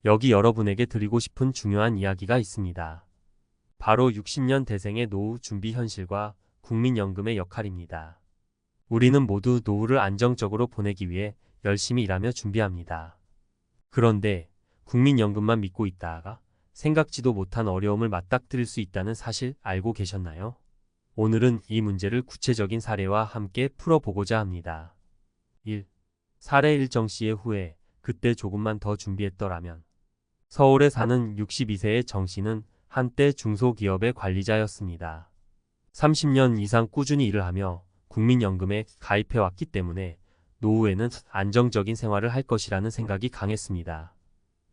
여기 여러분에게 드리고 싶은 중요한 이야기가 있습니다. 바로 60년 대생의 노후 준비 현실과 국민연금의 역할입니다. 우리는 모두 노후를 안정적으로 보내기 위해 열심히 일하며 준비합니다. 그런데 국민연금만 믿고 있다가 생각지도 못한 어려움을 맞닥뜨릴 수 있다는 사실 알고 계셨나요? 오늘은 이 문제를 구체적인 사례와 함께 풀어보고자 합니다. 1. 사례 일정 씨의 후에 그때 조금만 더 준비했더라면. 서울에 사는 62세의 정 씨는 한때 중소기업의 관리자였습니다. 30년 이상 꾸준히 일을 하며 국민연금에 가입해왔기 때문에 노후에는 안정적인 생활을 할 것이라는 생각이 강했습니다.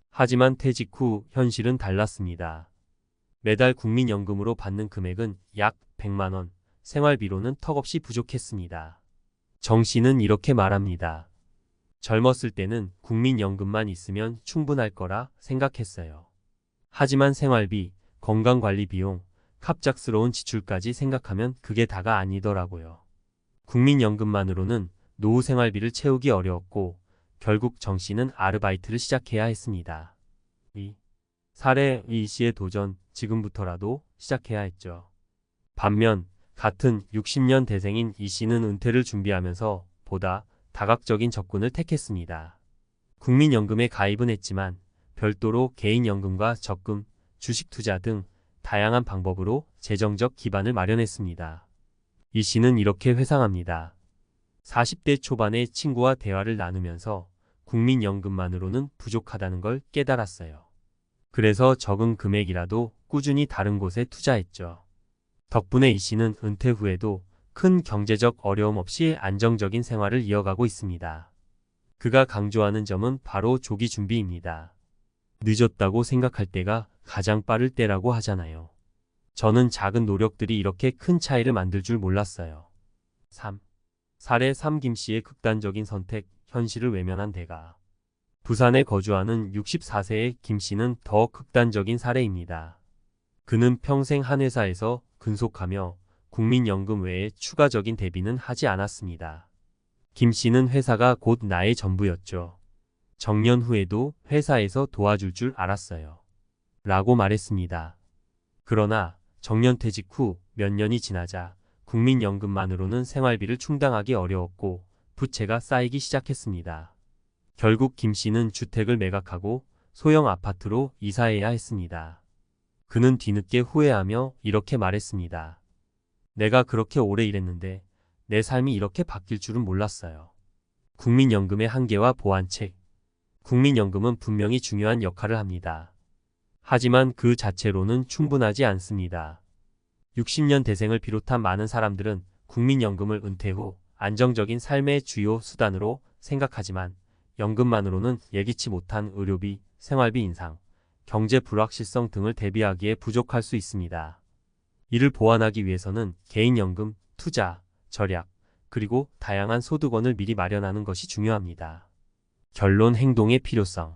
하지만 퇴직 후 현실은 달랐습니다. 매달 국민연금으로 받는 금액은 약 100만 원, 생활비로는 턱없이 부족했습니다. 정 씨는 이렇게 말합니다. 젊었을 때는 국민연금만 있으면 충분할 거라 생각했어요. 하지만 생활비, 건강관리 비용, 갑작스러운 지출까지 생각하면 그게 다가 아니더라고요. 국민연금만으로는 노후 생활비를 채우기 어려웠고 결국 정 씨는 아르바이트를 시작해야 했습니다. 2. 사례 이 씨의 도전, 지금부터라도 시작해야 했죠. 반면 같은 60년 대생인 이 씨는 은퇴를 준비하면서 보다 다각적인 접근을 택했습니다. 국민연금에 가입은 했지만 별도로 개인연금과 적금, 주식 투자 등 다양한 방법으로 재정적 기반을 마련했습니다. 이 씨는 이렇게 회상합니다. 40대 초반에 친구와 대화를 나누면서 국민연금만으로는 부족하다는 걸 깨달았어요. 그래서 적은 금액이라도 꾸준히 다른 곳에 투자했죠. 덕분에 이 씨는 은퇴 후에도 큰 경제적 어려움 없이 안정적인 생활을 이어가고 있습니다. 그가 강조하는 점은 바로 조기 준비입니다. 늦었다고 생각할 때가 가장 빠를 때라고 하잖아요. 저는 작은 노력들이 이렇게 큰 차이를 만들 줄 몰랐어요. 3. 사례 3 김씨의 극단적인 선택, 현실을 외면한 대가. 부산에 거주하는 64세의 김씨는 더 극단적인 사례입니다. 그는 평생 한 회사에서 근속하며 국민연금 외에 추가적인 대비는 하지 않았습니다. 김씨는 회사가 곧 나의 전부였죠. 정년 후에도 회사에서 도와줄 줄 알았어요. 라고 말했습니다. 그러나 정년퇴직 후 몇 년이 지나자 국민연금만으로는 생활비를 충당하기 어려웠고 부채가 쌓이기 시작했습니다. 결국 김씨는 주택을 매각하고 소형 아파트로 이사해야 했습니다. 그는 뒤늦게 후회하며 이렇게 말했습니다. 내가 그렇게 오래 일했는데 내 삶이 이렇게 바뀔 줄은 몰랐어요. 국민연금의 한계와 보완책. 국민연금은 분명히 중요한 역할을 합니다. 하지만 그 자체로는 충분하지 않습니다. 60년 대생을 비롯한 많은 사람들은 국민연금을 은퇴 후 안정적인 삶의 주요 수단으로 생각하지만 연금만으로는 예기치 못한 의료비, 생활비 인상, 경제 불확실성 등을 대비하기에 부족할 수 있습니다. 이를 보완하기 위해서는 개인연금, 투자, 절약, 그리고 다양한 소득원을 미리 마련하는 것이 중요합니다. 결론 행동의 필요성.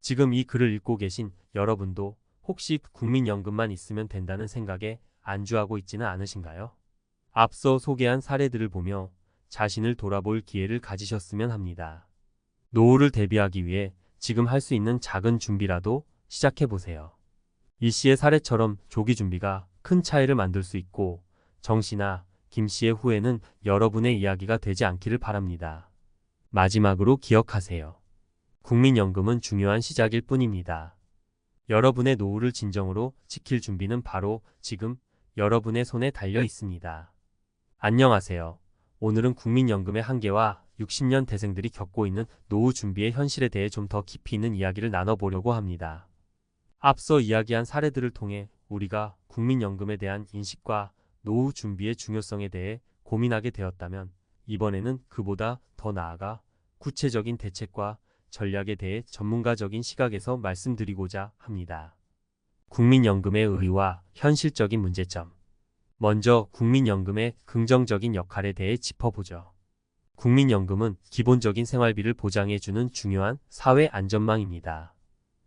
지금 이 글을 읽고 계신 여러분도 혹시 국민연금만 있으면 된다는 생각에 안주하고 있지는 않으신가요? 앞서 소개한 사례들을 보며 자신을 돌아볼 기회를 가지셨으면 합니다. 노후를 대비하기 위해 지금 할 수 있는 작은 준비라도 시작해보세요. 이 씨의 사례처럼 조기 준비가 큰 차이를 만들 수 있고 정 씨나 김 씨의 후회는 여러분의 이야기가 되지 않기를 바랍니다. 마지막으로 기억하세요. 국민연금은 중요한 시작일 뿐입니다. 여러분의 노후를 진정으로 지킬 준비는 바로 지금 여러분의 손에 달려 있습니다. 안녕하세요. 오늘은 국민연금의 한계와 60년 대생들이 겪고 있는 노후 준비의 현실에 대해 좀 더 깊이 있는 이야기를 나눠보려고 합니다. 앞서 이야기한 사례들을 통해 우리가 국민연금에 대한 인식과 노후 준비의 중요성에 대해 고민하게 되었다면 이번에는 그보다 더 나아가 구체적인 대책과 전략에 대해 전문가적인 시각에서 말씀드리고자 합니다. 국민연금의 의의와 현실적인 문제점. 먼저 국민연금의 긍정적인 역할에 대해 짚어보죠. 국민연금은 기본적인 생활비를 보장해주는 중요한 사회 안전망입니다.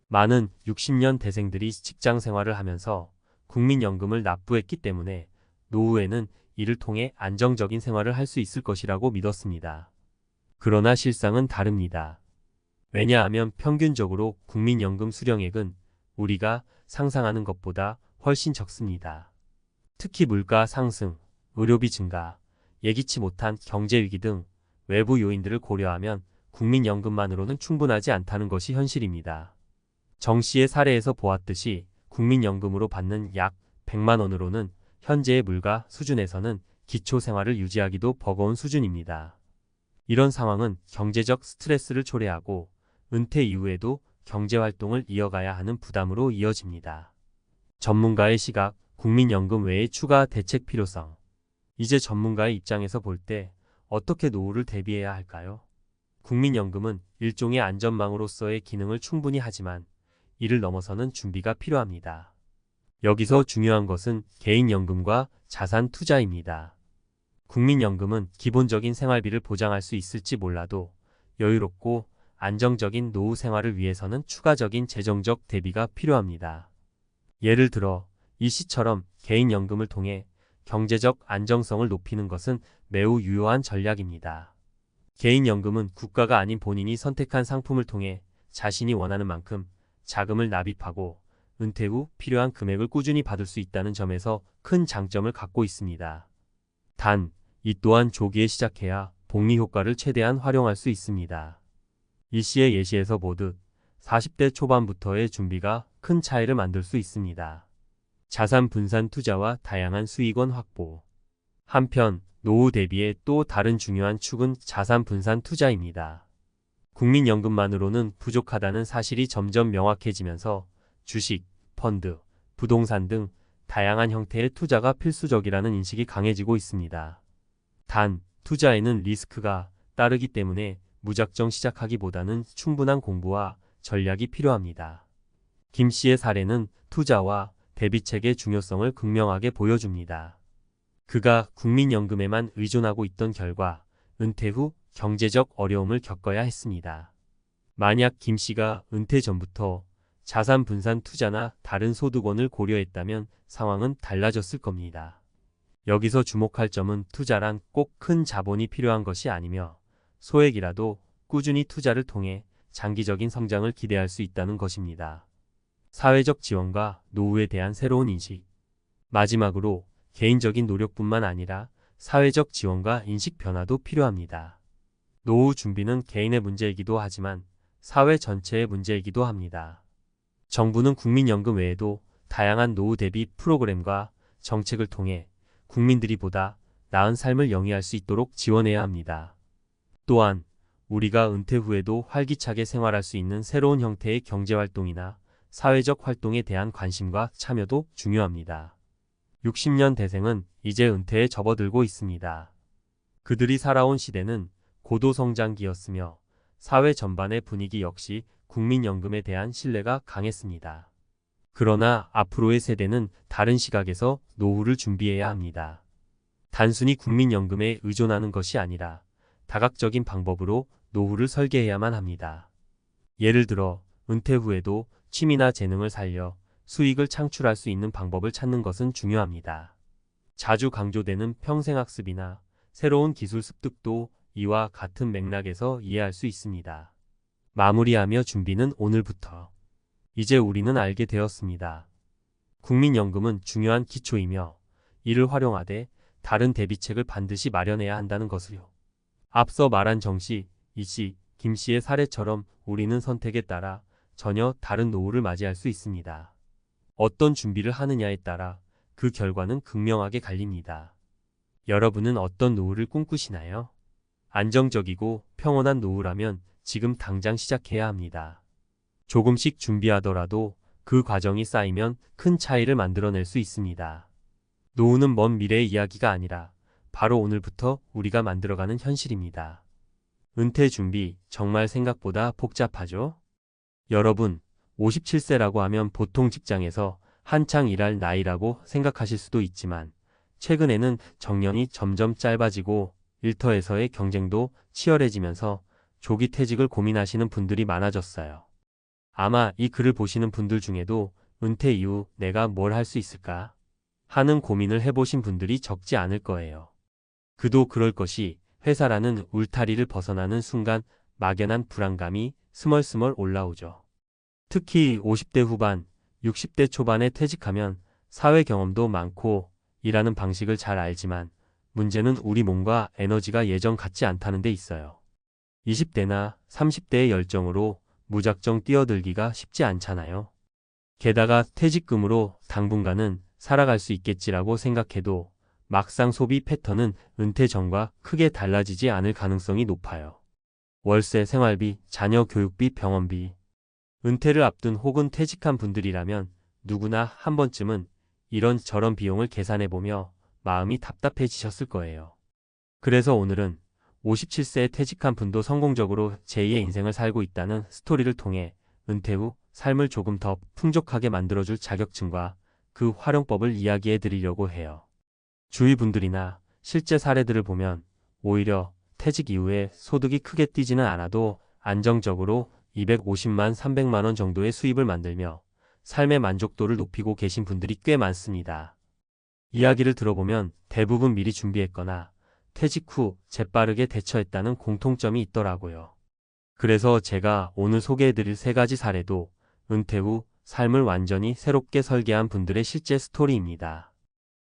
많은 60년 대생들이 직장 생활을 하면서 국민연금을 납부했기 때문에 노후에는 이를 통해 안정적인 생활을 할 수 있을 것이라고 믿었습니다. 그러나 실상은 다릅니다. 왜냐하면 평균적으로 국민연금 수령액은 우리가 상상하는 것보다 훨씬 적습니다. 특히 물가 상승, 의료비 증가, 예기치 못한 경제위기 등 외부 요인들을 고려하면 국민연금만으로는 충분하지 않다는 것이 현실입니다. 정 씨의 사례에서 보았듯이 국민연금으로 받는 약 100만 원으로는 현재의 물가 수준에서는 기초생활을 유지하기도 버거운 수준입니다. 이런 상황은 경제적 스트레스를 초래하고 은퇴 이후에도 경제활동을 이어가야 하는 부담으로 이어집니다. 전문가의 시각, 국민연금 외의 추가 대책 필요성. 이제 전문가의 입장에서 볼 때 어떻게 노후를 대비해야 할까요? 국민연금은 일종의 안전망으로서의 기능을 충분히 하지만 이를 넘어서는 준비가 필요합니다. 여기서 중요한 것은 개인연금과 자산 투자입니다. 국민연금은 기본적인 생활비를 보장할 수 있을지 몰라도 여유롭고 안정적인 노후 생활을 위해서는 추가적인 재정적 대비가 필요합니다. 예를 들어 이 시처럼 개인연금을 통해 경제적 안정성을 높이는 것은 매우 유효한 전략입니다. 개인연금은 국가가 아닌 본인이 선택한 상품을 통해 자신이 원하는 만큼 자금을 납입하고 은퇴 후 필요한 금액을 꾸준히 받을 수 있다는 점에서 큰 장점을 갖고 있습니다. 단, 이 또한 조기에 시작해야 복리 효과를 최대한 활용할 수 있습니다. 이 시의 예시에서 보듯 40대 초반부터의 준비가 큰 차이를 만들 수 있습니다. 자산 분산 투자와 다양한 수익원 확보. 한편 노후 대비의 또 다른 중요한 축은 자산 분산 투자입니다. 국민연금만으로는 부족하다는 사실이 점점 명확해지면서 주식, 펀드, 부동산 등 다양한 형태의 투자가 필수적이라는 인식이 강해지고 있습니다. 단, 투자에는 리스크가 따르기 때문에 무작정 시작하기보다는 충분한 공부와 전략이 필요합니다. 김 씨의 사례는 투자와 대비책의 중요성을 극명하게 보여줍니다. 그가 국민연금에만 의존하고 있던 결과 은퇴 후 경제적 어려움을 겪어야 했습니다. 만약 김 씨가 은퇴 전부터 자산 분산 투자나 다른 소득원을 고려했다면 상황은 달라졌을 겁니다. 여기서 주목할 점은 투자란 꼭 큰 자본이 필요한 것이 아니며 소액이라도 꾸준히 투자를 통해 장기적인 성장을 기대할 수 있다는 것입니다. 사회적 지원과 노후에 대한 새로운 인식. 마지막으로 개인적인 노력뿐만 아니라 사회적 지원과 인식 변화도 필요합니다. 노후 준비는 개인의 문제이기도 하지만 사회 전체의 문제이기도 합니다. 정부는 국민연금 외에도 다양한 노후 대비 프로그램과 정책을 통해 국민들이 보다 나은 삶을 영위할 수 있도록 지원해야 합니다. 또한 우리가 은퇴 후에도 활기차게 생활할 수 있는 새로운 형태의 경제활동이나 사회적 활동에 대한 관심과 참여도 중요합니다. 60년 대생은 이제 은퇴에 접어들고 있습니다. 그들이 살아온 시대는 고도성장기였으며 사회 전반의 분위기 역시 국민연금에 대한 신뢰가 강했습니다. 그러나 앞으로의 세대는 다른 시각에서 노후를 준비해야 합니다. 단순히 국민연금에 의존하는 것이 아니라 다각적인 방법으로 노후를 설계해야만 합니다. 예를 들어 은퇴 후에도 취미나 재능을 살려 수익을 창출할 수 있는 방법을 찾는 것은 중요합니다. 자주 강조되는 평생학습이나 새로운 기술 습득도 이와 같은 맥락에서 이해할 수 있습니다. 마무리하며 준비는 오늘부터. 이제 우리는 알게 되었습니다. 국민연금은 중요한 기초이며 이를 활용하되 다른 대비책을 반드시 마련해야 한다는 것을요. 앞서 말한 정 씨, 이 씨, 김 씨의 사례처럼 우리는 선택에 따라 전혀 다른 노후를 맞이할 수 있습니다. 어떤 준비를 하느냐에 따라 그 결과는 극명하게 갈립니다. 여러분은 어떤 노후를 꿈꾸시나요? 안정적이고 평온한 노후라면 지금 당장 시작해야 합니다. 조금씩 준비하더라도 그 과정이 쌓이면 큰 차이를 만들어낼 수 있습니다. 노후는 먼 미래의 이야기가 아니라 바로 오늘부터 우리가 만들어가는 현실입니다. 은퇴 준비 정말 생각보다 복잡하죠? 여러분, 57세라고 하면 보통 직장에서 한창 일할 나이라고 생각하실 수도 있지만 최근에는 정년이 점점 짧아지고 일터에서의 경쟁도 치열해지면서 조기 퇴직을 고민하시는 분들이 많아졌어요. 아마 이 글을 보시는 분들 중에도 은퇴 이후 내가 뭘 할 수 있을까 하는 고민을 해보신 분들이 적지 않을 거예요. 그도 그럴 것이 회사라는 울타리를 벗어나는 순간 막연한 불안감이 스멀스멀 올라오죠. 특히 50대 후반, 60대 초반에 퇴직하면 사회 경험도 많고 일하는 방식을 잘 알지만 문제는 우리 몸과 에너지가 예전 같지 않다는 데 있어요. 20대나 30대의 열정으로 무작정 뛰어들기가 쉽지 않잖아요. 게다가 퇴직금으로 당분간은 살아갈 수 있겠지라고 생각해도 막상 소비 패턴은 은퇴 전과 크게 달라지지 않을 가능성이 높아요. 월세, 생활비, 자녀 교육비, 병원비. 은퇴를 앞둔 혹은 퇴직한 분들이라면 누구나 한 번쯤은 이런저런 비용을 계산해보며 마음이 답답해지셨을 거예요. 그래서 오늘은 57세에 퇴직한 분도 성공적으로 제2의 인생을 살고 있다는 스토리를 통해 은퇴 후 삶을 조금 더 풍족하게 만들어줄 자격증과 그 활용법을 이야기해 드리려고 해요. 주위 분들이나 실제 사례들을 보면 오히려 퇴직 이후에 소득이 크게 뛰지는 않아도 안정적으로 250만, 300만 원 정도의 수입을 만들며 삶의 만족도를 높이고 계신 분들이 꽤 많습니다. 이야기를 들어보면 대부분 미리 준비했거나 퇴직 후 재빠르게 대처했다는 공통점이 있더라고요. 그래서 제가 오늘 소개해드릴 3가지 사례도 은퇴 후 삶을 완전히 새롭게 설계한 분들의 실제 스토리입니다.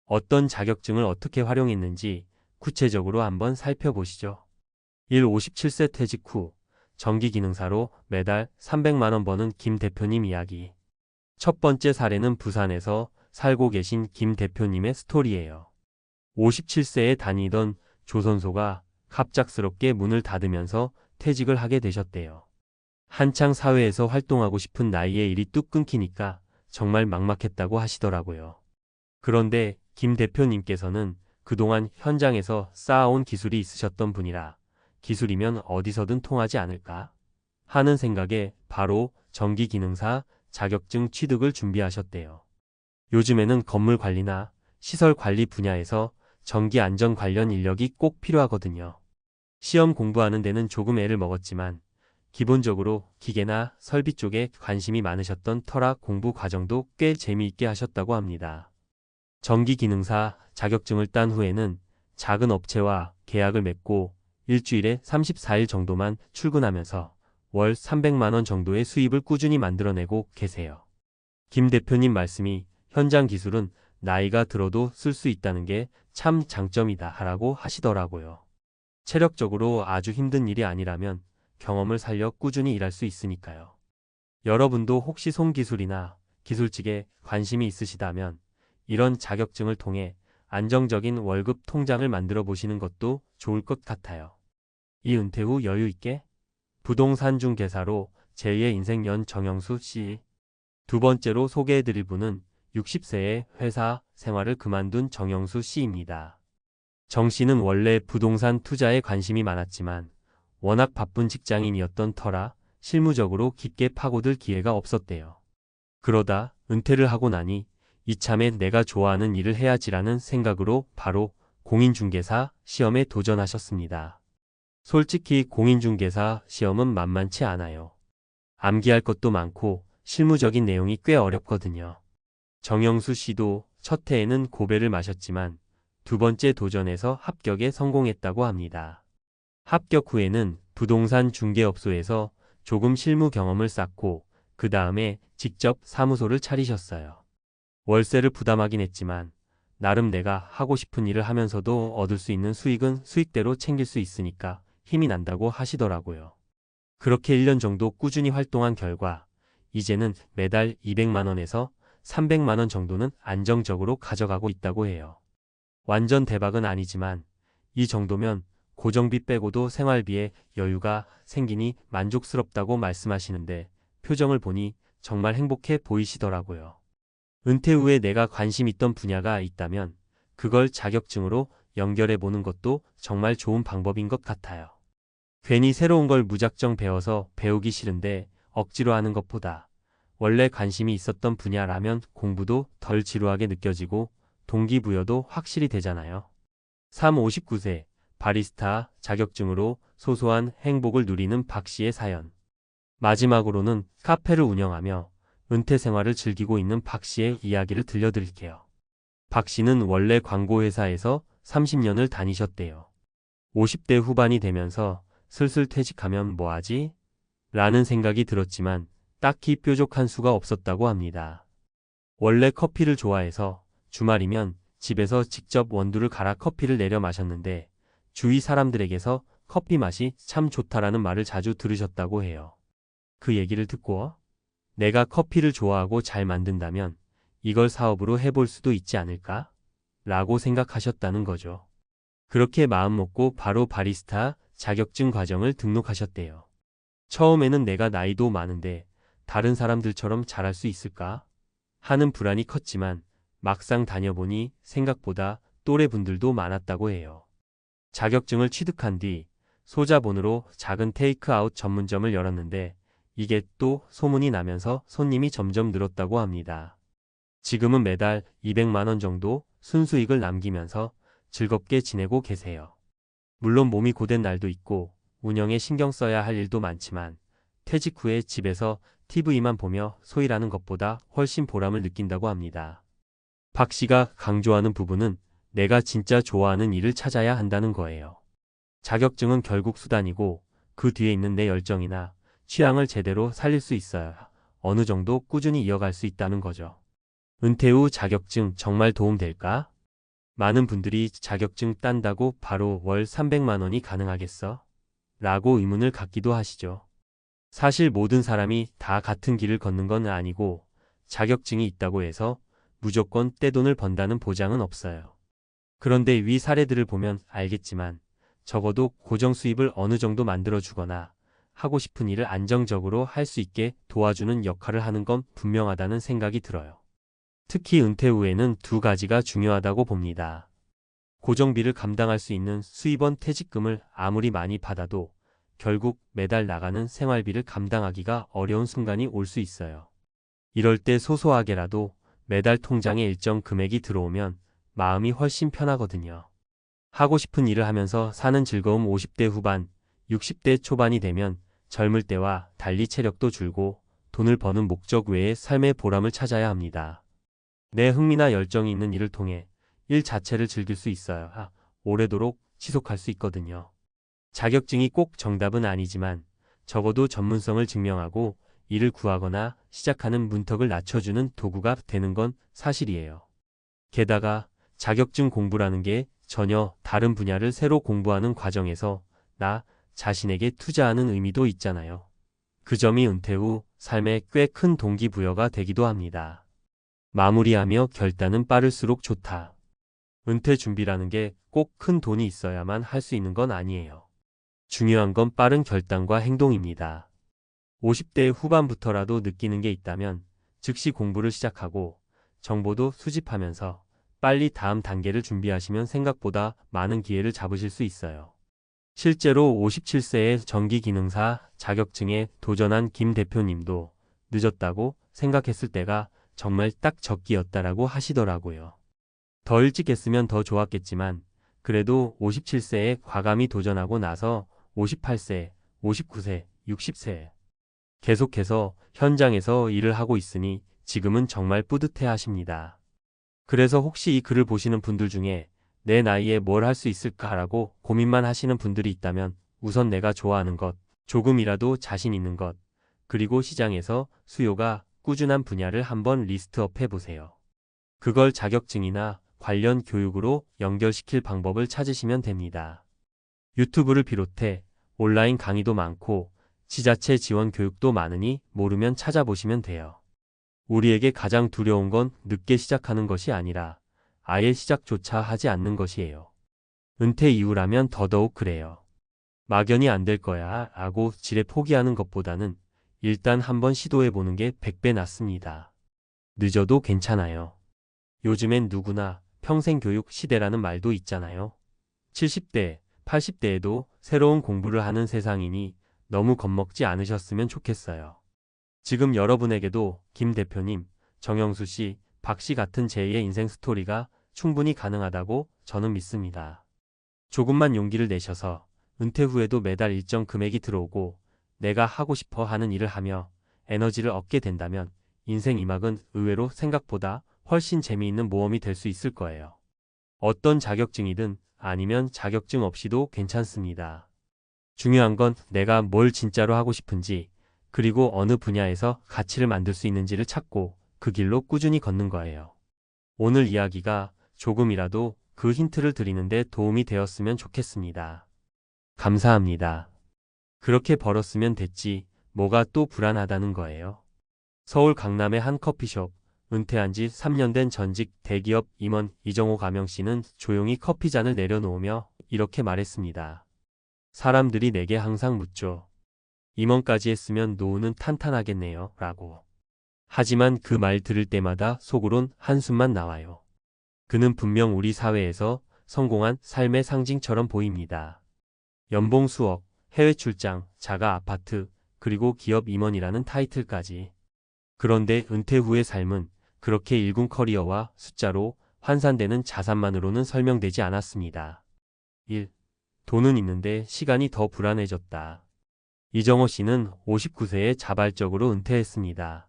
어떤 자격증을 어떻게 활용했는지 구체적으로 한번 살펴보시죠. 1. 57세 퇴직 후 전기기능사로 매달 300만 원 버는 김 대표님 이야기. 첫 번째 사례는 부산에서 살고 계신 김 대표님의 스토리예요. 57세에 다니던 조선소가 갑작스럽게 문을 닫으면서 퇴직을 하게 되셨대요. 한창 사회에서 활동하고 싶은 나이에 일이 뚝 끊기니까 정말 막막했다고 하시더라고요. 그런데 김 대표님께서는 그동안 현장에서 쌓아온 기술이 있으셨던 분이라 기술이면 어디서든 통하지 않을까 하는 생각에 바로 전기기능사 자격증 취득을 준비하셨대요. 요즘에는 건물 관리나 시설 관리 분야에서 전기 안전 관련 인력이 꼭 필요하거든요. 시험 공부하는 데는 조금 애를 먹었지만 기본적으로 기계나 설비 쪽에 관심이 많으셨던 터라 공부 과정도 꽤 재미있게 하셨다고 합니다. 전기기능사 자격증을 딴 후에는 작은 업체와 계약을 맺고 일주일에 34일 정도만 출근하면서 월 300만 원 정도의 수입을 꾸준히 만들어내고 계세요. 김 대표님 말씀이 현장 기술은 나이가 들어도 쓸 수 있다는 게 참 장점이다 라고 하시더라고요. 체력적으로 아주 힘든 일이 아니라면 경험을 살려 꾸준히 일할 수 있으니까요. 여러분도 혹시 손기술이나 기술직에 관심이 있으시다면 이런 자격증을 통해 안정적인 월급 통장을 만들어 보시는 것도 좋을 것 같아요. 이 은퇴 후 여유 있게 부동산 중개사로 제2의 인생 연 정영수 씨. 두 번째로 소개해드릴 분은 60세에 회사 생활을 그만둔 정영수 씨입니다. 정 씨는 원래 부동산 투자에 관심이 많았지만 워낙 바쁜 직장인이었던 터라 실무적으로 깊게 파고들 기회가 없었대요. 그러다 은퇴를 하고 나니 이참에 내가 좋아하는 일을 해야지라는 생각으로 바로 공인중개사 시험에 도전하셨습니다. 솔직히 공인중개사 시험은 만만치 않아요. 암기할 것도 많고 실무적인 내용이 꽤 어렵거든요. 정영수 씨도 첫 해에는 고배를 마셨지만 두 번째 도전에서 합격에 성공했다고 합니다. 합격 후에는 부동산 중개업소에서 조금 실무 경험을 쌓고 그 다음에 직접 사무소를 차리셨어요. 월세를 부담하긴 했지만 나름 내가 하고 싶은 일을 하면서도 얻을 수 있는 수익은 수익대로 챙길 수 있으니까 힘이 난다고 하시더라고요. 그렇게 1년 정도 꾸준히 활동한 결과 이제는 매달 200만 원에서 300만 원 정도는 안정적으로 가져가고 있다고 해요. 완전 대박은 아니지만 이 정도면 고정비 빼고도 생활비에 여유가 생기니 만족스럽다고 말씀하시는데 표정을 보니 정말 행복해 보이시더라고요. 은퇴 후에 내가 관심 있던 분야가 있다면 그걸 자격증으로 연결해 보는 것도 정말 좋은 방법인 것 같아요. 괜히 새로운 걸 무작정 배워서 배우기 싫은데 억지로 하는 것보다 원래 관심이 있었던 분야라면 공부도 덜 지루하게 느껴지고 동기부여도 확실히 되잖아요. 3. 59세 바리스타 자격증으로 소소한 행복을 누리는 박 씨의 사연. 마지막으로는 카페를 운영하며 은퇴 생활을 즐기고 있는 박 씨의 이야기를 들려드릴게요. 박 씨는 원래 광고회사에서 30년을 다니셨대요. 50대 후반이 되면서 슬슬 퇴직하면 뭐하지? 라는 생각이 들었지만 딱히 뾰족한 수가 없었다고 합니다. 원래 커피를 좋아해서 주말이면 집에서 직접 원두를 갈아 커피를 내려 마셨는데 주위 사람들에게서 커피 맛이 참 좋다라는 말을 자주 들으셨다고 해요. 그 얘기를 듣고 내가 커피를 좋아하고 잘 만든다면 이걸 사업으로 해볼 수도 있지 않을까? 라고 생각하셨다는 거죠. 그렇게 마음먹고 바로 바리스타 자격증 과정을 등록하셨대요. 처음에는 내가 나이도 많은데 다른 사람들처럼 잘할 수 있을까? 하는 불안이 컸지만 막상 다녀보니 생각보다 또래분들도 많았다고 해요. 자격증을 취득한 뒤 소자본으로 작은 테이크아웃 전문점을 열었는데 이게 또 소문이 나면서 손님이 점점 늘었다고 합니다. 지금은 매달 200만 원 정도 순수익을 남기면서 즐겁게 지내고 계세요. 물론 몸이 고된 날도 있고 운영에 신경 써야 할 일도 많지만 퇴직 후에 집에서 TV만 보며 소일하는 것보다 훨씬 보람을 느낀다고 합니다. 박 씨가 강조하는 부분은 내가 진짜 좋아하는 일을 찾아야 한다는 거예요. 자격증은 결국 수단이고 그 뒤에 있는 내 열정이나 취향을 제대로 살릴 수 있어야 어느 정도 꾸준히 이어갈 수 있다는 거죠. 은퇴 후 자격증 정말 도움될까? 많은 분들이 자격증 딴다고 바로 월 300만 원이 가능하겠어? 라고 의문을 갖기도 하시죠. 사실 모든 사람이 다 같은 길을 걷는 건 아니고 자격증이 있다고 해서 무조건 떼돈을 번다는 보장은 없어요. 그런데 위 사례들을 보면 알겠지만 적어도 고정 수입을 어느 정도 만들어주거나 하고 싶은 일을 안정적으로 할 수 있게 도와주는 역할을 하는 건 분명하다는 생각이 들어요. 특히 은퇴 후에는 두 가지가 중요하다고 봅니다. 고정비를 감당할 수 있는 수입원 퇴직금을 아무리 많이 받아도 결국 매달 나가는 생활비를 감당하기가 어려운 순간이 올 수 있어요. 이럴 때 소소하게라도 매달 통장에 일정 금액이 들어오면 마음이 훨씬 편하거든요. 하고 싶은 일을 하면서 사는 즐거움 50대 후반, 60대 초반이 되면 젊을 때와 달리 체력도 줄고 돈을 버는 목적 외에 삶의 보람을 찾아야 합니다. 내 흥미나 열정이 있는 일을 통해 일 자체를 즐길 수 있어야 오래도록 지속할 수 있거든요. 자격증이 꼭 정답은 아니지만 적어도 전문성을 증명하고 일을 구하거나 시작하는 문턱을 낮춰주는 도구가 되는 건 사실이에요. 게다가 자격증 공부라는 게 전혀 다른 분야를 새로 공부하는 과정에서 나 자신에게 투자하는 의미도 있잖아요. 그 점이 은퇴 후 삶에 꽤 큰 동기부여가 되기도 합니다. 마무리하며 결단은 빠를수록 좋다. 은퇴 준비라는 게 꼭 큰 돈이 있어야만 할 수 있는 건 아니에요. 중요한 건 빠른 결단과 행동입니다. 50대 후반부터라도 느끼는 게 있다면 즉시 공부를 시작하고 정보도 수집하면서 빨리 다음 단계를 준비하시면 생각보다 많은 기회를 잡으실 수 있어요. 실제로 57세의 전기기능사 자격증에 도전한 김 대표님도 늦었다고 생각했을 때가 정말 딱 적기였다라고 하시더라고요. 더 일찍 했으면 더 좋았겠지만 그래도 57세에 과감히 도전하고 나서 58세, 59세, 60세 계속해서 현장에서 일을 하고 있으니 지금은 정말 뿌듯해 하십니다. 그래서 혹시 이 글을 보시는 분들 중에 내 나이에 뭘 할 수 있을까라고 고민만 하시는 분들이 있다면 우선 내가 좋아하는 것, 조금이라도 자신 있는 것, 그리고 시장에서 수요가 꾸준한 분야를 한번 리스트업 해보세요. 그걸 자격증이나 관련 교육으로 연결시킬 방법을 찾으시면 됩니다. 유튜브를 비롯해 온라인 강의도 많고 지자체 지원 교육도 많으니 모르면 찾아보시면 돼요. 우리에게 가장 두려운 건 늦게 시작하는 것이 아니라 아예 시작조차 하지 않는 것이에요. 은퇴 이후라면 더더욱 그래요. 막연히 안 될 거야 라고 지레 포기하는 것보다는 일단 한번 시도해보는 게 100배 낫습니다. 늦어도 괜찮아요. 요즘엔 누구나 평생교육 시대라는 말도 있잖아요. 70대, 80대에도 새로운 공부를 하는 세상이니 너무 겁먹지 않으셨으면 좋겠어요. 지금 여러분에게도 김 대표님, 정영수 씨, 박 씨 같은 제2의 인생 스토리가 충분히 가능하다고 저는 믿습니다. 조금만 용기를 내셔서 은퇴 후에도 매달 일정 금액이 들어오고 내가 하고 싶어 하는 일을 하며 에너지를 얻게 된다면 인생 2막은 의외로 생각보다 훨씬 재미있는 모험이 될 수 있을 거예요. 어떤 자격증이든 아니면 자격증 없이도 괜찮습니다. 중요한 건 내가 뭘 진짜로 하고 싶은지 그리고 어느 분야에서 가치를 만들 수 있는지를 찾고 그 길로 꾸준히 걷는 거예요. 오늘 이야기가 조금이라도 그 힌트를 드리는데 도움이 되었으면 좋겠습니다. 감사합니다. 그렇게 벌었으면 됐지, 뭐가 또 불안하다는 거예요. 서울 강남의 한 커피숍, 은퇴한 지 3년 된 전직 대기업 임원 이정호 가명 씨는 조용히 커피잔을 내려놓으며 이렇게 말했습니다. 사람들이 내게 항상 묻죠. 임원까지 했으면 노후는 탄탄하겠네요. 라고. 하지만 그 말 들을 때마다 속으론 한숨만 나와요. 그는 분명 우리 사회에서 성공한 삶의 상징처럼 보입니다. 연봉 수억, 해외 출장, 자가 아파트, 그리고 기업 임원이라는 타이틀까지. 그런데 은퇴 후의 삶은 그렇게 일군 커리어와 숫자로 환산되는 자산만으로는 설명되지 않았습니다. 1. 돈은 있는데 시간이 더 불안해졌다. 이정호 씨는 59세에 자발적으로 은퇴했습니다.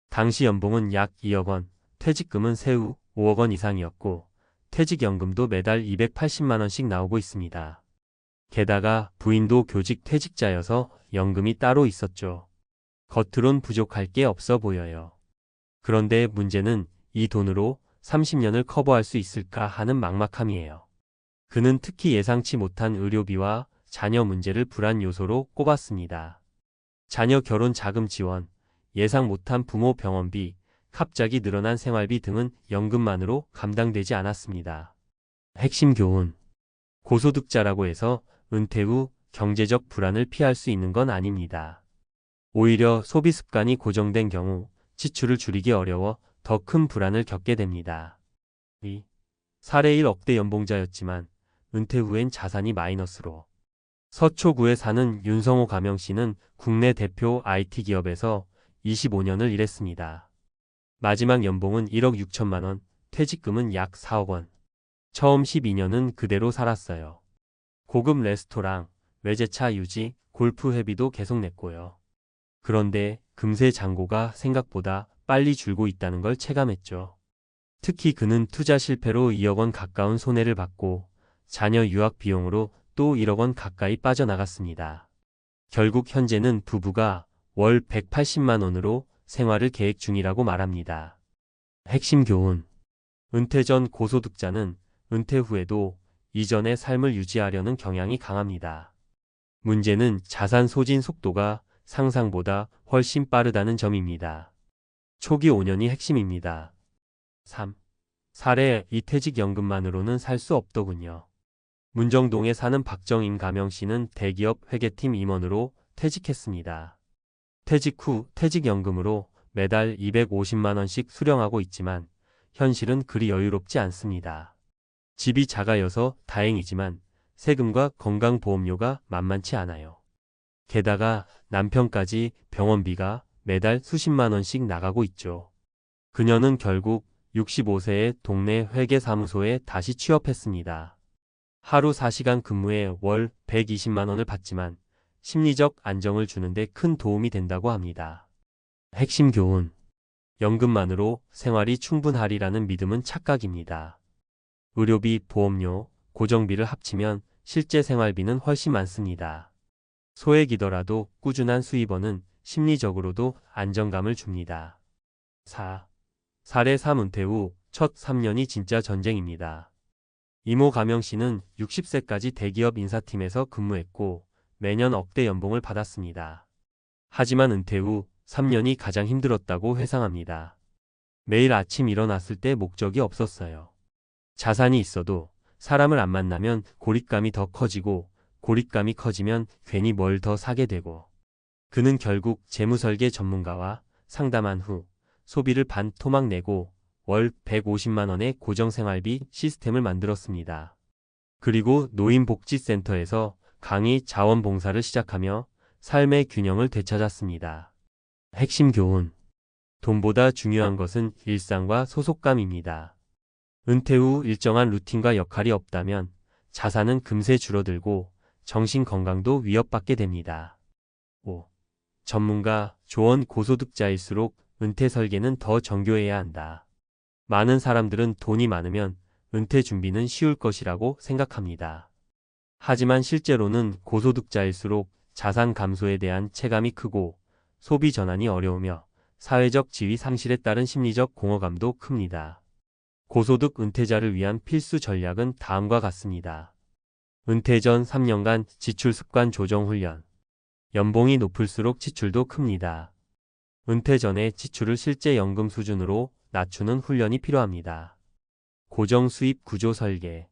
당시 연봉은 약 2억 원, 퇴직금은 세후 5억 원 이상이었고 퇴직연금도 매달 280만 원씩 나오고 있습니다. 게다가 부인도 교직 퇴직자여서 연금이 따로 있었죠. 겉으론 부족할 게 없어 보여요. 그런데 문제는 이 돈으로 30년을 커버할 수 있을까 하는 막막함이에요. 그는 특히 예상치 못한 의료비와 자녀 문제를 불안 요소로 꼽았습니다. 자녀 결혼 자금 지원, 예상 못한 부모 병원비, 갑자기 늘어난 생활비 등은 연금만으로 감당되지 않았습니다. 핵심 교훈. 고소득자라고 해서 은퇴 후 경제적 불안을 피할 수 있는 건 아닙니다. 오히려 소비 습관이 고정된 경우 지출을 줄이기 어려워 더 큰 불안을 겪게 됩니다. 2. 사례 1억대 연봉자였지만 은퇴 후엔 자산이 마이너스로. 서초구에 사는 윤성호 가명 씨는 국내 대표 IT 기업에서 25년을 일했습니다. 마지막 연봉은 1억 6천만 원, 퇴직금은 약 4억 원. 처음 12년은 그대로 살았어요. 고급 레스토랑, 외제차 유지, 골프 회비도 계속 냈고요. 그런데 금세 잔고가 생각보다 빨리 줄고 있다는 걸 체감했죠. 특히 그는 투자 실패로 2억 원 가까운 손해를 받고 자녀 유학 비용으로 또 1억 원 가까이 빠져나갔습니다. 결국 현재는 부부가 월 180만 원으로 생활을 계획 중이라고 말합니다. 핵심 교훈. 은퇴 전 고소득자는 은퇴 후에도 이전의 삶을 유지하려는 경향이 강합니다. 문제는 자산 소진 속도가 상상보다 훨씬 빠르다는 점입니다. 초기 5년이 핵심입니다. 3. 사례 이 퇴직연금만으로는 살 수 없더군요. 문정동에 사는 박정인 가명 씨는 대기업 회계팀 임원으로 퇴직했습니다. 퇴직 후 퇴직연금으로 매달 250만 원씩 수령하고 있지만 현실은 그리 여유롭지 않습니다. 집이 작아여서 다행이지만 세금과 건강보험료가 만만치 않아요. 게다가 남편까지 병원비가 매달 수십만 원씩 나가고 있죠. 그녀는 결국 65세에 동네 회계사무소에 다시 취업했습니다. 하루 4시간 근무에 월 120만 원을 받지만 심리적 안정을 주는데 큰 도움이 된다고 합니다. 핵심 교훈. 연금만으로 생활이 충분하리라는 믿음은 착각입니다. 의료비, 보험료, 고정비를 합치면 실제 생활비는 훨씬 많습니다. 소액이더라도 꾸준한 수입원은 심리적으로도 안정감을 줍니다. 4. 사례 3 은퇴 후 첫 3년이 진짜 전쟁입니다. 이모 가명 씨는 60세까지 대기업 인사팀에서 근무했고 매년 억대 연봉을 받았습니다. 하지만 은퇴 후 3년이 가장 힘들었다고 회상합니다. 매일 아침 일어났을 때 목적이 없었어요. 자산이 있어도 사람을 안 만나면 고립감이 더 커지고 고립감이 커지면 괜히 뭘 더 사게 되고 그는 결국 재무설계 전문가와 상담한 후 소비를 반 토막 내고 월 150만 원의 고정생활비 시스템을 만들었습니다. 그리고 노인복지센터에서 강의 자원봉사를 시작하며 삶의 균형을 되찾았습니다. 핵심 교훈. 돈보다 중요한 것은 일상과 소속감입니다. 은퇴 후 일정한 루틴과 역할이 없다면 자산은 금세 줄어들고 정신 건강도 위협받게 됩니다. 5. 전문가, 조언 고소득자일수록 은퇴 설계는 더 정교해야 한다. 많은 사람들은 돈이 많으면 은퇴 준비는 쉬울 것이라고 생각합니다. 하지만 실제로는 고소득자일수록 자산 감소에 대한 체감이 크고 소비 전환이 어려우며 사회적 지위 상실에 따른 심리적 공허감도 큽니다. 고소득 은퇴자를 위한 필수 전략은 다음과 같습니다. 은퇴 전 3년간 지출 습관 조정 훈련. 연봉이 높을수록 지출도 큽니다. 은퇴 전에 지출을 실제 연금 수준으로 낮추는 훈련이 필요합니다. 고정 수입 구조 설계.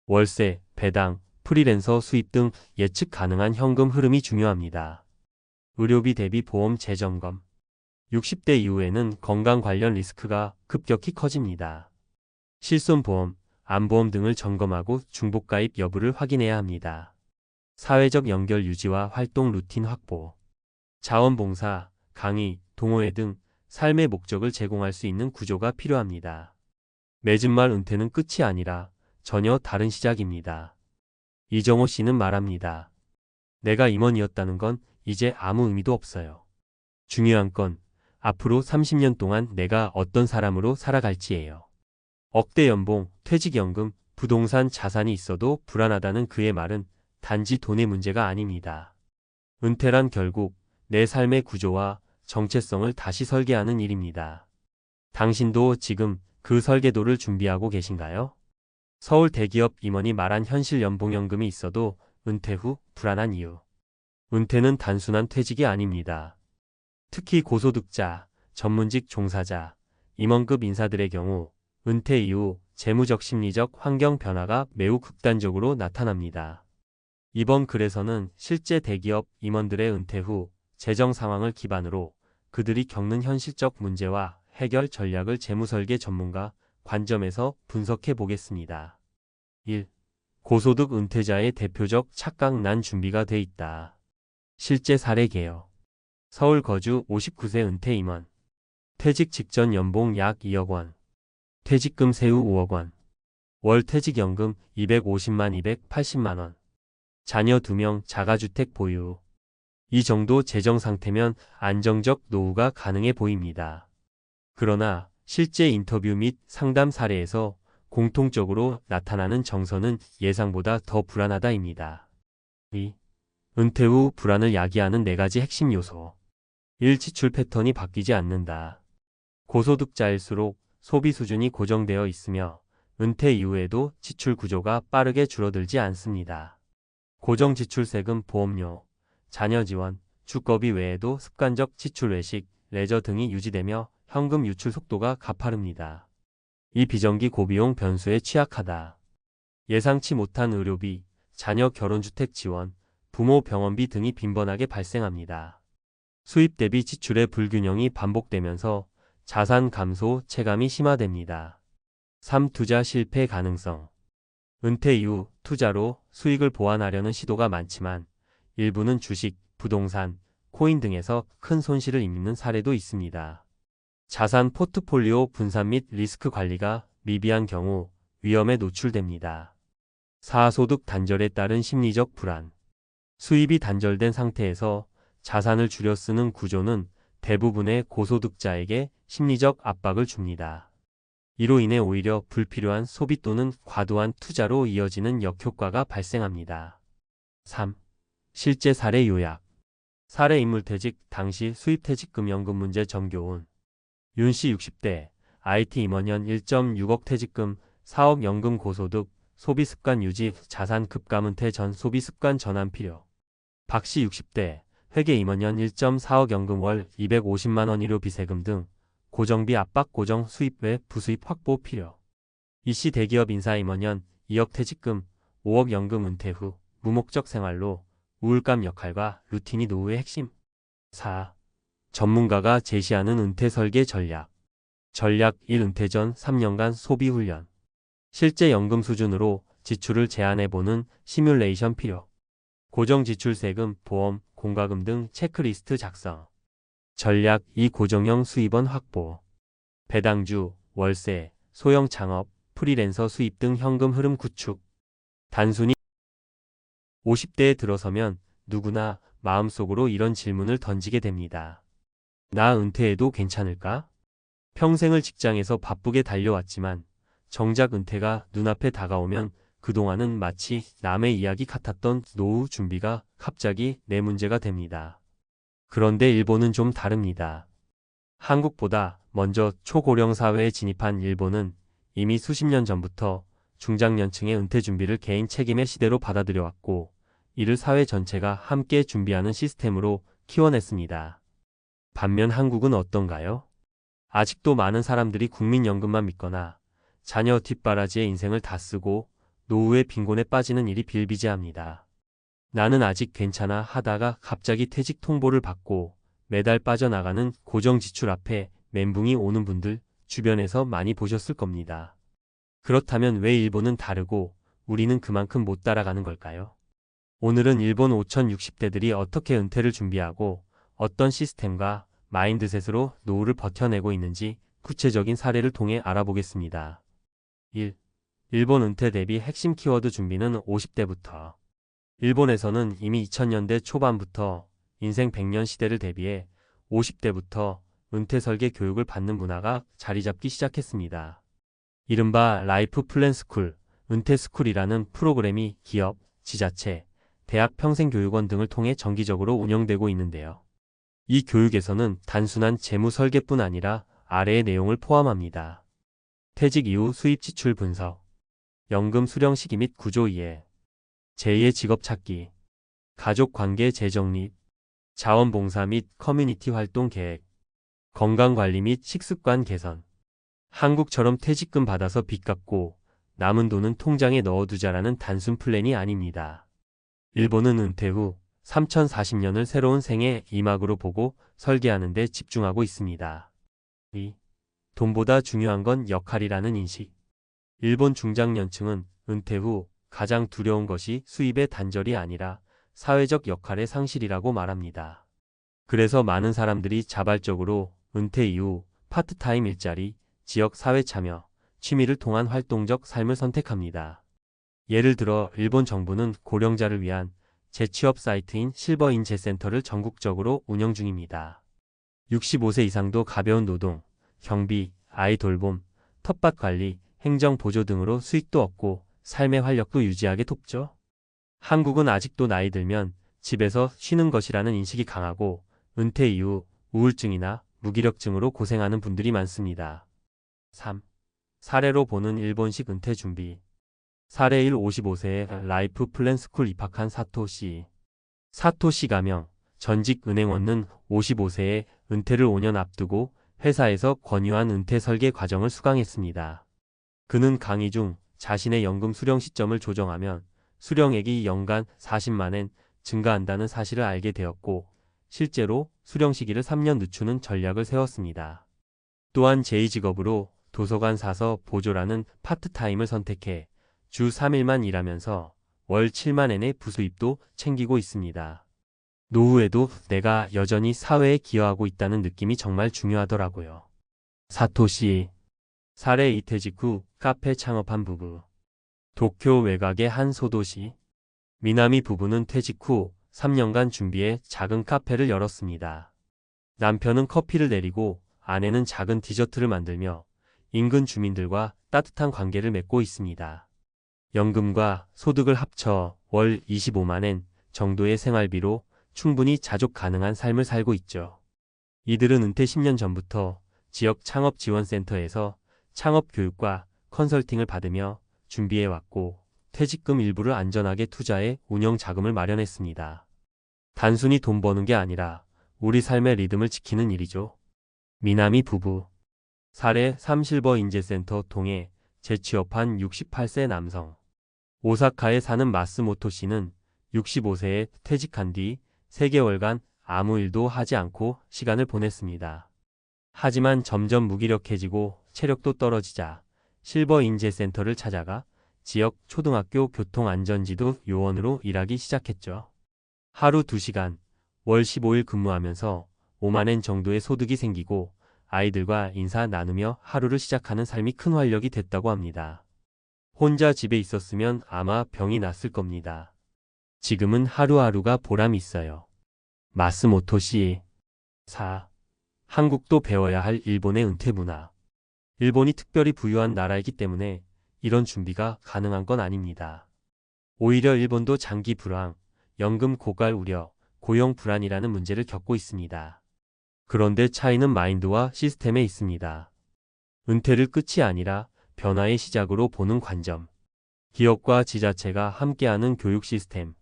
월세, 배당, 프리랜서 수입 등 예측 가능한 현금 흐름이 중요합니다. 의료비 대비 보험 재점검. 60대 이후에는 건강 관련 리스크가 급격히 커집니다. 실손보험, 암보험 등을 점검하고 중복가입 여부를 확인해야 합니다. 사회적 연결 유지와 활동 루틴 확보. 자원봉사, 강의, 동호회 등 삶의 목적을 제공할 수 있는 구조가 필요합니다. 맺은 말 은퇴는 끝이 아니라 전혀 다른 시작입니다. 이정호 씨는 말합니다. 내가 임원이었다는 건 이제 아무 의미도 없어요. 중요한 건 앞으로 30년 동안 내가 어떤 사람으로 살아갈지예요. 억대 연봉, 퇴직연금, 부동산 자산이 있어도 불안하다는 그의 말은 단지 돈의 문제가 아닙니다. 은퇴란 결국 내 삶의 구조와 정체성을 다시 설계하는 일입니다. 당신도 지금 그 설계도를 준비하고 계신가요? 서울 대기업 임원이 말한 현실 연봉연금이 있어도 은퇴 후 불안한 이유. 은퇴는 단순한 퇴직이 아닙니다. 특히 고소득자, 전문직 종사자, 임원급 인사들의 경우 은퇴 이후 재무적 심리적 환경 변화가 매우 극단적으로 나타납니다. 이번 글에서는 실제 대기업 임원들의 은퇴 후 재정 상황을 기반으로 그들이 겪는 현실적 문제와 해결 전략을 재무설계 전문가 관점에서 분석해 보겠습니다. 1. 고소득 은퇴자의 대표적 착각 난 준비가 돼 있다. 실제 사례 개요. 서울 거주 59세 은퇴 임원. 퇴직 직전 연봉 약 2억 원. 퇴직금 세후 5억 원. 월 퇴직연금 250만 280만 원. 자녀 2명 자가주택 보유. 이 정도 재정 상태면 안정적 노후가 가능해 보입니다. 그러나 실제 인터뷰 및 상담 사례에서 공통적으로 나타나는 정서는 예상보다 더 불안하다입니다. 2. 은퇴 후 불안을 야기하는 4가지 핵심 요소. 1. 지출 패턴이 바뀌지 않는다. 고소득자일수록 소비 수준이 고정되어 있으며 은퇴 이후에도 지출 구조가 빠르게 줄어들지 않습니다. 고정 지출 세금, 보험료, 자녀 지원, 주거비 외에도 습관적 지출 외식, 레저 등이 유지되며 현금 유출 속도가 가파릅니다. 이 비정기 고비용 변수에 취약하다. 예상치 못한 의료비, 자녀 결혼주택 지원, 부모 병원비 등이 빈번하게 발생합니다. 수입 대비 지출의 불균형이 반복되면서 자산 감소 체감이 심화됩니다. 3. 투자 실패 가능성. 은퇴 이후 투자로 수익을 보완하려는 시도가 많지만 일부는 주식, 부동산, 코인 등에서 큰 손실을 입는 사례도 있습니다. 자산 포트폴리오 분산 및 리스크 관리가 미비한 경우 위험에 노출됩니다. 4. 소득 단절에 따른 심리적 불안. 수입이 단절된 상태에서 자산을 줄여 쓰는 구조는 대부분의 고소득자에게 심리적 압박을 줍니다. 이로 인해 오히려 불필요한 소비 또는 과도한 투자로 이어지는 역효과가 발생합니다. 3. 실제 사례 요약. 사례 인물 퇴직 당시 수입퇴직금연금 문제 정교훈. 윤씨 60대, IT 임원연 1.6억 퇴직금, 4억 연금 고소득, 소비습관 유지, 자산 급감 은퇴 전 소비습관 전환 필요. 박씨 60대, 회계 임원연 1.4억 연금 월 250만 원 의료 비세금 등 고정비 압박 고정 수입 외 부수입 확보 필요. 이씨 대기업 인사 임원연 2억 퇴직금, 5억 연금 은퇴 후 무목적 생활로 우울감 역할과 루틴이 노후의 핵심. 4. 전문가가 제시하는 은퇴 설계 전략. 전략 1. 은퇴 전 3년간 소비 훈련. 실제 연금 수준으로 지출을 제한해보는 시뮬레이션 필요. 고정 지출 세금, 보험, 공과금 등 체크리스트 작성. 전략 2. 고정형 수입원 확보. 배당주, 월세, 소형 창업, 프리랜서 수입 등 현금 흐름 구축. 단순히 50대에 들어서면 누구나 마음속으로 이런 질문을 던지게 됩니다. 나 은퇴해도 괜찮을까? 평생을 직장에서 바쁘게 달려왔지만 정작 은퇴가 눈앞에 다가오면 그동안은 마치 남의 이야기 같았던 노후 준비가 갑자기 내 문제가 됩니다. 그런데 일본은 좀 다릅니다. 한국보다 먼저 초고령 사회에 진입한 일본은 이미 수십 년 전부터 중장년층의 은퇴 준비를 개인 책임의 시대로 받아들여왔고, 이를 사회 전체가 함께 준비하는 시스템으로 키워냈습니다. 반면 한국은 어떤가요? 아직도 많은 사람들이 국민연금만 믿거나 자녀 뒷바라지에 인생을 다 쓰고 노후의 빈곤에 빠지는 일이 비일비재합니다. 나는 아직 괜찮아 하다가 갑자기 퇴직 통보를 받고 매달 빠져나가는 고정 지출 앞에 멘붕이 오는 분들 주변에서 많이 보셨을 겁니다. 그렇다면 왜 일본은 다르고 우리는 그만큼 못 따라가는 걸까요? 오늘은 일본 5060대들이 어떻게 은퇴를 준비하고 어떤 시스템과 마인드셋으로 노후를 버텨내고 있는지 구체적인 사례를 통해 알아보겠습니다. 1. 일본 은퇴 대비 핵심 키워드 준비는 50대부터. 일본에서는 이미 2000년대 초반부터 인생 100년 시대를 대비해 50대부터 은퇴 설계 교육을 받는 문화가 자리 잡기 시작했습니다. 이른바 라이프 플랜 스쿨, 은퇴 스쿨이라는 프로그램이 기업, 지자체, 대학 평생교육원 등을 통해 정기적으로 운영되고 있는데요. 이 교육에서는 단순한 재무 설계뿐 아니라 아래의 내용을 포함합니다. 퇴직 이후 수입 지출 분석, 연금 수령 시기 및 구조 이해, 제2의 직업 찾기, 가족 관계 재정립, 자원봉사 및 커뮤니티 활동 계획, 건강관리 및 식습관 개선. 한국처럼 퇴직금 받아서 빚 갚고 남은 돈은 통장에 넣어두자라는 단순 플랜이 아닙니다. 일본은 은퇴 후 3040년을 새로운 생의 이막으로 보고 설계하는 데 집중하고 있습니다. 2. 돈보다 중요한 건 역할이라는 인식. 일본 중장년층은 은퇴 후 가장 두려운 것이 수입의 단절이 아니라 사회적 역할의 상실이라고 말합니다. 그래서 많은 사람들이 자발적으로 은퇴 이후 파트타임 일자리, 지역 사회 참여, 취미를 통한 활동적 삶을 선택합니다. 예를 들어 일본 정부는 고령자를 위한 재취업 사이트인 실버인재센터를 전국적으로 운영 중입니다. 65세 이상도 가벼운 노동, 경비, 아이 돌봄, 텃밭 관리, 행정 보조 등으로 수익도 얻고 삶의 활력도 유지하게 돕죠. 한국은 아직도 나이 들면 집에서 쉬는 것이라는 인식이 강하고 은퇴 이후 우울증이나 무기력증으로 고생하는 분들이 많습니다. 3. 사례로 보는 일본식 은퇴 준비. 사례 1. 55세에 라이프 플랜 스쿨 입학한 사토시. 사토시 가명, 전직 은행원은 55세에 은퇴를 5년 앞두고 회사에서 권유한 은퇴 설계 과정을 수강했습니다. 그는 강의 중 자신의 연금 수령 시점을 조정하면 수령액이 연간 40만엔 증가한다는 사실을 알게 되었고, 실제로 수령 시기를 3년 늦추는 전략을 세웠습니다. 또한 제2직업으로 도서관 사서 보조라는 파트타임을 선택해 주 3일만 일하면서 월 7만엔의 부수입도 챙기고 있습니다. 노후에도 내가 여전히 사회에 기여하고 있다는 느낌이 정말 중요하더라고요. 사토시. 사례 2. 퇴직 후 카페 창업한 부부. 도쿄 외곽의 한 소도시. 미나미 부부는 퇴직 후 3년간 준비해 작은 카페를 열었습니다. 남편은 커피를 내리고 아내는 작은 디저트를 만들며 인근 주민들과 따뜻한 관계를 맺고 있습니다. 연금과 소득을 합쳐 월 25만엔 정도의 생활비로 충분히 자족 가능한 삶을 살고 있죠. 이들은 은퇴 10년 전부터 지역 창업지원센터에서 창업 교육과 컨설팅을 받으며 준비해왔고, 퇴직금 일부를 안전하게 투자해 운영 자금을 마련했습니다. 단순히 돈 버는 게 아니라 우리 삶의 리듬을 지키는 일이죠. 미나미 부부. 사례 3. 실버 인재센터 통해 재취업한 68세 남성. 오사카에 사는 마스모토 씨는 65세에 퇴직한 뒤 3개월간 아무 일도 하지 않고 시간을 보냈습니다. 하지만 점점 무기력해지고 체력도 떨어지자 실버 인재센터를 찾아가 지역 초등학교 교통안전지도 요원으로 일하기 시작했죠. 하루 2시간, 월 15일 근무하면서 5만엔 정도의 소득이 생기고 아이들과 인사 나누며 하루를 시작하는 삶이 큰 활력이 됐다고 합니다. 혼자 집에 있었으면 아마 병이 났을 겁니다. 지금은 하루하루가 보람이 있어요. 마스모토 씨. 4. 한국도 배워야 할 일본의 은퇴 문화. 일본이 특별히 부유한 나라이기 때문에 이런 준비가 가능한 건 아닙니다. 오히려 일본도 장기 불황, 연금 고갈 우려, 고용 불안이라는 문제를 겪고 있습니다. 그런데 차이는 마인드와 시스템에 있습니다. 은퇴를 끝이 아니라 변화의 시작으로 보는 관점. 기업과 지자체가 함께하는 교육 시스템.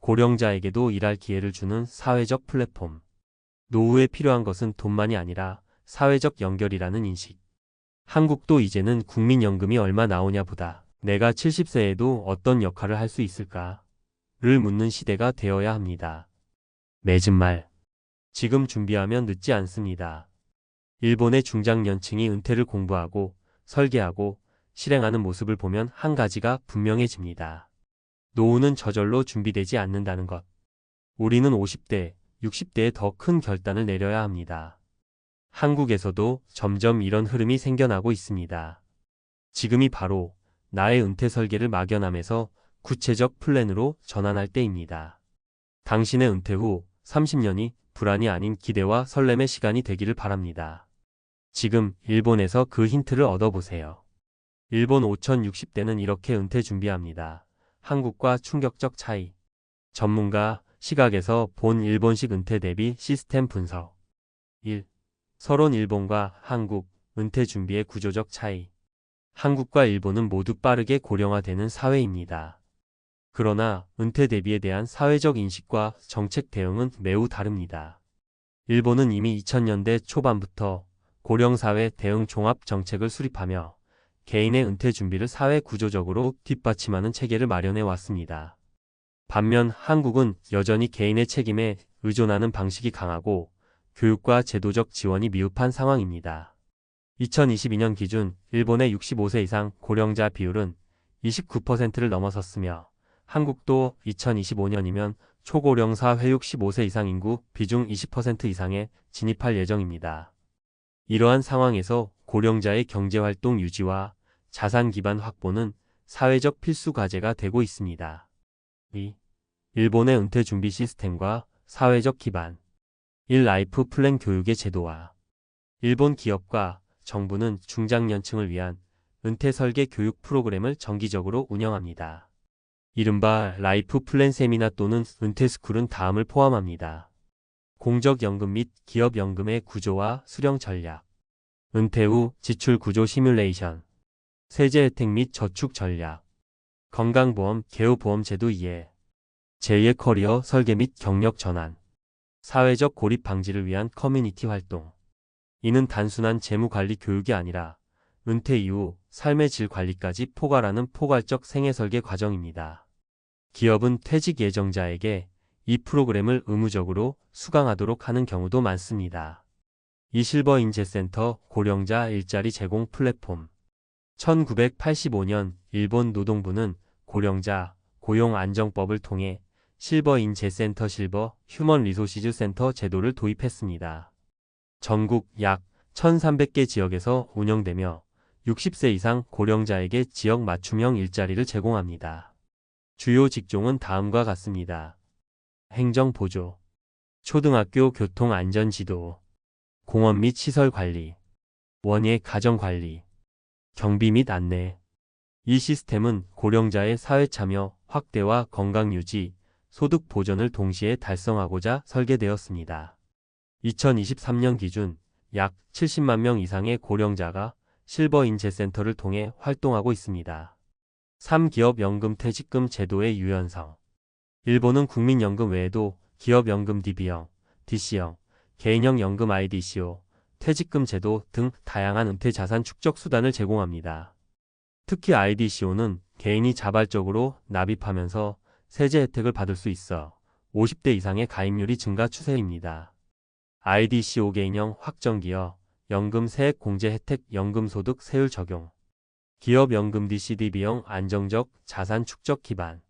고령자에게도 일할 기회를 주는 사회적 플랫폼. 노후에 필요한 것은 돈만이 아니라 사회적 연결이라는 인식. 한국도 이제는 국민연금이 얼마 나오냐 보다 내가 70세에도 어떤 역할을 할 수 있을까? 를 묻는 시대가 되어야 합니다. 맺은 말. 지금 준비하면 늦지 않습니다. 일본의 중장년층이 은퇴를 공부하고 설계하고 실행하는 모습을 보면 한 가지가 분명해집니다. 노후는 저절로 준비되지 않는다는 것. 우리는 50대, 60대에 더 큰 결단을 내려야 합니다. 한국에서도 점점 이런 흐름이 생겨나고 있습니다. 지금이 바로 나의 은퇴 설계를 막연함에서 구체적 플랜으로 전환할 때입니다. 당신의 은퇴 후 30년이 불안이 아닌 기대와 설렘의 시간이 되기를 바랍니다. 지금 일본에서 그 힌트를 얻어보세요. 일본 5060대는 이렇게 은퇴 준비합니다. 한국과 충격적 차이. 전문가 시각에서 본 일본식 은퇴 대비 시스템 분석. 1. 서론 일본과 한국 은퇴 준비의 구조적 차이. 한국과 일본은 모두 빠르게 고령화되는 사회입니다. 그러나 은퇴 대비에 대한 사회적 인식과 정책 대응은 매우 다릅니다. 일본은 이미 2000년대 초반부터 고령사회 대응 종합 정책을 수립하며 개인의 은퇴 준비를 사회 구조적으로 뒷받침하는 체계를 마련해 왔습니다. 반면 한국은 여전히 개인의 책임에 의존하는 방식이 강하고 교육과 제도적 지원이 미흡한 상황입니다. 2022년 기준 일본의 65세 이상 고령자 비율은 29%를 넘어섰으며 한국도 2025년이면 초고령사 회 65세 이상 인구 비중 20% 이상에 진입할 예정입니다. 이러한 상황에서 고령자의 경제활동 유지와 자산 기반 확보는 사회적 필수 과제가 되고 있습니다. 2. 일본의 은퇴 준비 시스템과 사회적 기반. 1. 라이프 플랜 교육의 제도화. 일본 기업과 정부는 중장년층을 위한 은퇴 설계 교육 프로그램을 정기적으로 운영합니다. 이른바 라이프 플랜 세미나 또는 은퇴 스쿨은 다음을 포함합니다. 공적연금 및 기업연금의 구조와 수령 전략, 은퇴 후 지출 구조 시뮬레이션, 세제 혜택 및 저축 전략, 건강보험 개요보험 제도 이해, 제2의 커리어 설계 및 경력 전환, 사회적 고립 방지를 위한 커뮤니티 활동. 이는 단순한 재무관리 교육이 아니라 은퇴 이후 삶의 질 관리까지 포괄하는 포괄적 생애설계 과정입니다. 기업은 퇴직 예정자에게 이 프로그램을 의무적으로 수강하도록 하는 경우도 많습니다. 이 실버 인재센터 고령자 일자리 제공 플랫폼. 1985년 일본 노동부는 고령자 고용안정법을 통해 실버 인재센터 실버 휴먼 리소시즈 센터 제도를 도입했습니다. 전국 약 1,300개 지역에서 운영되며 60세 이상 고령자에게 지역 맞춤형 일자리를 제공합니다. 주요 직종은 다음과 같습니다. 행정보조, 초등학교 교통안전지도, 공원 및 시설관리, 원예 가정관리, 경비 및 안내. 이 시스템은 고령자의 사회참여 확대와 건강유지, 소득 보전을 동시에 달성하고자 설계되었습니다. 2023년 기준 약 70만 명 이상의 고령자가 실버 인재센터를 통해 활동하고 있습니다. 3. 기업연금 퇴직금 제도의 유연성. 일본은 국민연금 외에도 기업연금 DB형, DC형, 개인형 연금 IDCO, 퇴직금 제도 등 다양한 은퇴 자산 축적 수단을 제공합니다. 특히 IDCO는 개인이 자발적으로 납입하면서 세제 혜택을 받을 수 있어 50대 이상의 가입률이 증가 추세입니다. IDCO 개인형 확정기여 연금 세액 공제 혜택 연금소득 세율 적용. 기업연금 DCDB형 안정적 자산 축적 기반.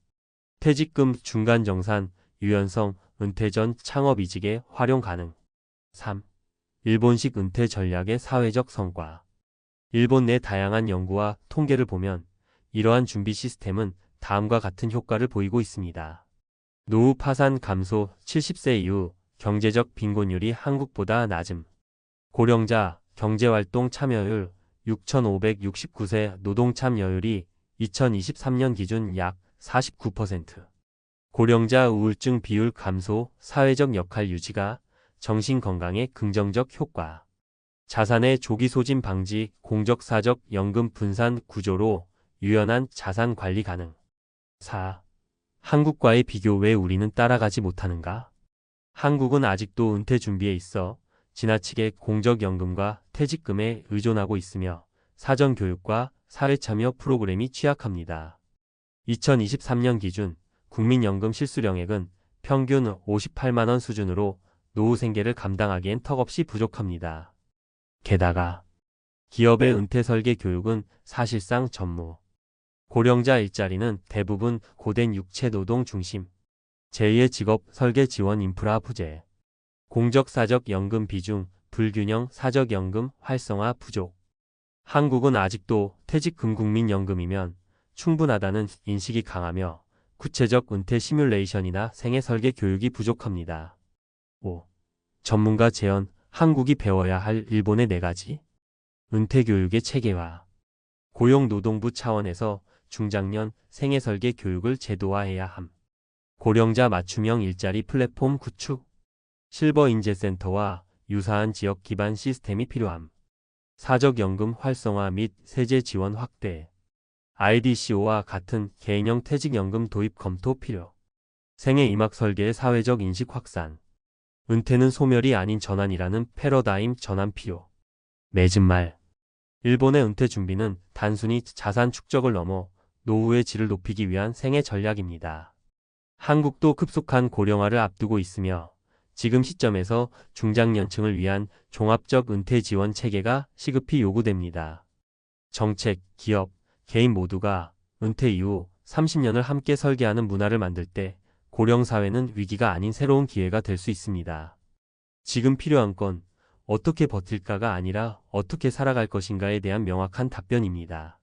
퇴직금 중간 정산, 유연성, 은퇴 전 창업 이직에 활용 가능. 3. 일본식 은퇴 전략의 사회적 성과. 일본 내 다양한 연구와 통계를 보면 이러한 준비 시스템은 다음과 같은 효과를 보이고 있습니다. 노후 파산 감소, 70세 이후 경제적 빈곤율이 한국보다 낮음. 고령자 경제활동 참여율 6,569세 노동 참여율이 2023년 기준 약 49%. 고령자 우울증 비율 감소, 사회적 역할 유지가 정신 건강에 긍정적 효과. 자산의 조기 소진 방지, 공적사적 연금 분산 구조로 유연한 자산 관리 가능. 4. 한국과의 비교 왜 우리는 따라가지 못하는가? 한국은 아직도 은퇴 준비에 있어 지나치게 공적연금과 퇴직금에 의존하고 있으며 사전교육과 사회참여 프로그램이 취약합니다. 2023년 기준 국민연금 실수령액은 평균 58만원 수준으로 노후 생계를 감당하기엔 턱없이 부족합니다. 게다가 기업의 은퇴 설계 교육은 사실상 전무. 고령자 일자리는 대부분 고된 육체 노동 중심. 제2의 직업 설계 지원 인프라 부재. 공적-사적 연금 비중 불균형, 사적 연금 활성화 부족. 한국은 아직도 퇴직금 국민연금이면 충분하다는 인식이 강하며 구체적 은퇴 시뮬레이션이나 생애 설계 교육이 부족합니다. 5. 전문가 제언, 한국이 배워야 할 일본의 4가지. 은퇴 교육의 체계화. 고용노동부 차원에서 중장년 생애 설계 교육을 제도화해야 함. 고령자 맞춤형 일자리 플랫폼 구축. 실버 인재센터와 유사한 지역 기반 시스템이 필요함. 사적연금 활성화 및 세제 지원 확대. IDCO와 같은 개인형 퇴직연금 도입 검토 필요. 생애 임학 설계의 사회적 인식 확산. 은퇴는 소멸이 아닌 전환이라는 패러다임 전환 필요. 맺은 말. 일본의 은퇴 준비는 단순히 자산 축적을 넘어 노후의 질을 높이기 위한 생애 전략입니다. 한국도 급속한 고령화를 앞두고 있으며 지금 시점에서 중장년층을 위한 종합적 은퇴 지원 체계가 시급히 요구됩니다. 정책, 기업, 개인 모두가 은퇴 이후 30년을 함께 설계하는 문화를 만들 때 고령사회는 위기가 아닌 새로운 기회가 될 수 있습니다. 지금 필요한 건 어떻게 버틸까가 아니라 어떻게 살아갈 것인가에 대한 명확한 답변입니다.